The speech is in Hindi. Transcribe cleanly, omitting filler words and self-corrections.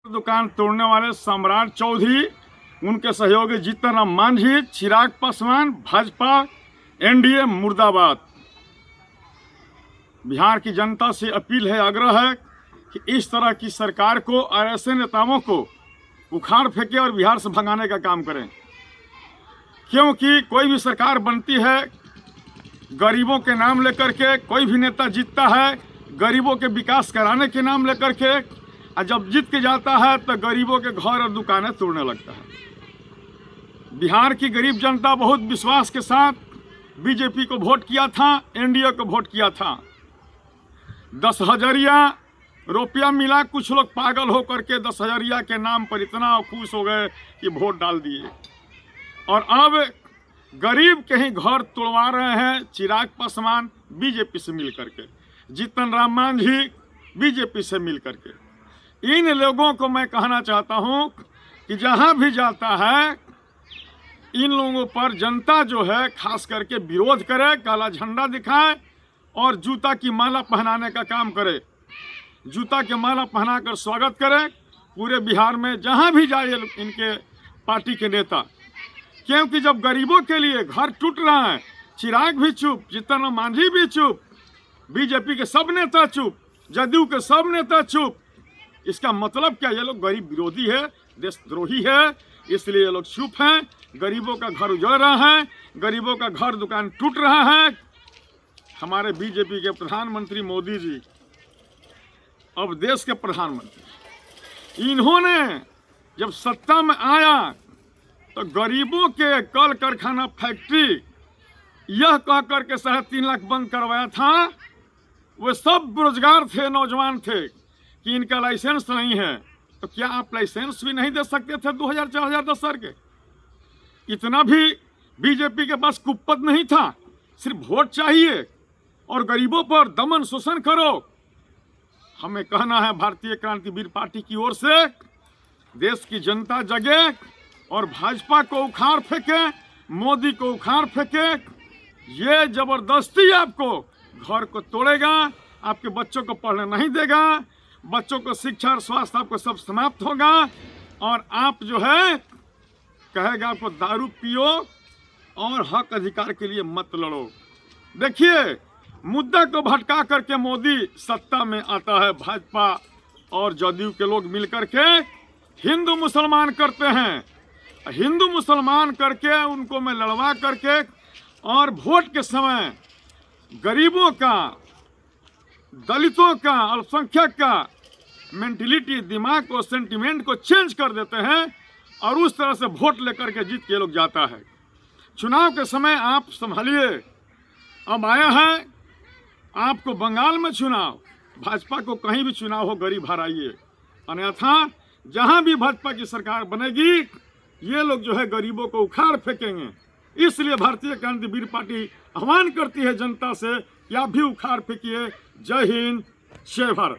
दुकान तोड़ने वाले सम्राट चौधरी, उनके सहयोगी जीतन राम मांझी, चिराग पासवान, भाजपा, एनडीए मुर्दाबाद। बिहार की जनता से अपील है, आग्रह है कि इस तरह की सरकार को और ऐसे नेताओं को उखाड़ फेंके और बिहार से भगाने का काम करें। क्योंकि कोई भी सरकार बनती है गरीबों के नाम लेकर के, कोई भी नेता जीतता है गरीबों के विकास कराने के नाम लेकर के, और जब जीत के जाता है तो गरीबों के घर और दुकानें तोड़ने लगता है। बिहार की गरीब जनता बहुत विश्वास के साथ बीजेपी को वोट किया था, एनडीए को वोट किया था। 10,000 रुपया मिला, कुछ लोग पागल हो करके 10,000 के नाम पर इतना खुश हो गए कि वोट डाल दिए। और अब गरीब के ही घर तोड़वा रहे हैं चिराग पासवान बीजेपी से मिल करके, जीतन राम मांझी बीजेपी से मिल करके। इन लोगों को मैं कहना चाहता हूं कि जहां भी जाता है इन लोगों पर जनता जो है खास करके विरोध करे, काला झंडा दिखाए और जूता की माला पहनाने का काम करे, जूता की माला पहनाकर स्वागत करे पूरे बिहार में जहां भी जाए इनके पार्टी के नेता। क्योंकि जब गरीबों के लिए घर टूट रहा है, चिराग भी चुप, जीतन राम मांझी भी चुप, बीजेपी के सब नेता चुप, जदयू के सब नेता चुप, इसका मतलब क्या? ये लोग गरीब विरोधी है, देशद्रोही है, इसलिए ये लोग चुप हैं। गरीबों का घर उजड़ रहा है, गरीबों का घर दुकान टूट रहा है। हमारे बीजेपी के प्रधानमंत्री मोदी जी, अब देश के प्रधानमंत्री, इन्होंने जब सत्ता में आया तो गरीबों के कल कारखाना फैक्ट्री यह कह करके 3.5 लाख बंद करवाया था। वे सब बेरोजगार थे, नौजवान थे कि इनका लाइसेंस नहीं है, तो क्या आप लाइसेंस भी नहीं दे सकते थे 2000-4010 सर के? इतना भी बीजेपी के पास कुप्पत नहीं था, सिर्फ वोट चाहिए और गरीबों पर दमन शोषण करो। हमें कहना है भारतीय क्रांतिवीर पार्टी की ओर से, देश की जनता जगे और भाजपा को उखाड़ फेंके, मोदी को उखाड़ फेंके। ये जबरदस्ती आपको घर को तोड़ेगा, आपके बच्चों को पढ़ने नहीं देगा, बच्चों को शिक्षा और स्वास्थ्य आपको सब समाप्त होगा और आप जो है कहेगा आपको दारू पियो और हक अधिकार के लिए मत लड़ो। देखिए, मुद्दा को भटका करके मोदी सत्ता में आता है। भाजपा और जदयू के लोग मिलकर के हिंदू मुसलमान करते हैं, हिंदू मुसलमान करके उनको में लड़वा करके और वोट के समय गरीबों का, दलितों का, अल्पसंख्यक का मेंटलिटी, दिमाग को, सेंटिमेंट को चेंज कर देते हैं और उस तरह से वोट लेकर के जीत के लोग जाता है। चुनाव के समय आप संभालिए, अब आया है आपको बंगाल में चुनाव, भाजपा को कहीं भी चुनाव हो गरीब हराइए, अन्यथा जहां भी भाजपा की सरकार बनेगी ये लोग जो है गरीबों को उखाड़ फेंकेंगे। इसलिए भारतीय क्रांतिवीर पार्टी आह्वान करती है जनता से कि आप भी उखाड़ फेंकिए। जय हिंद, जय भारत।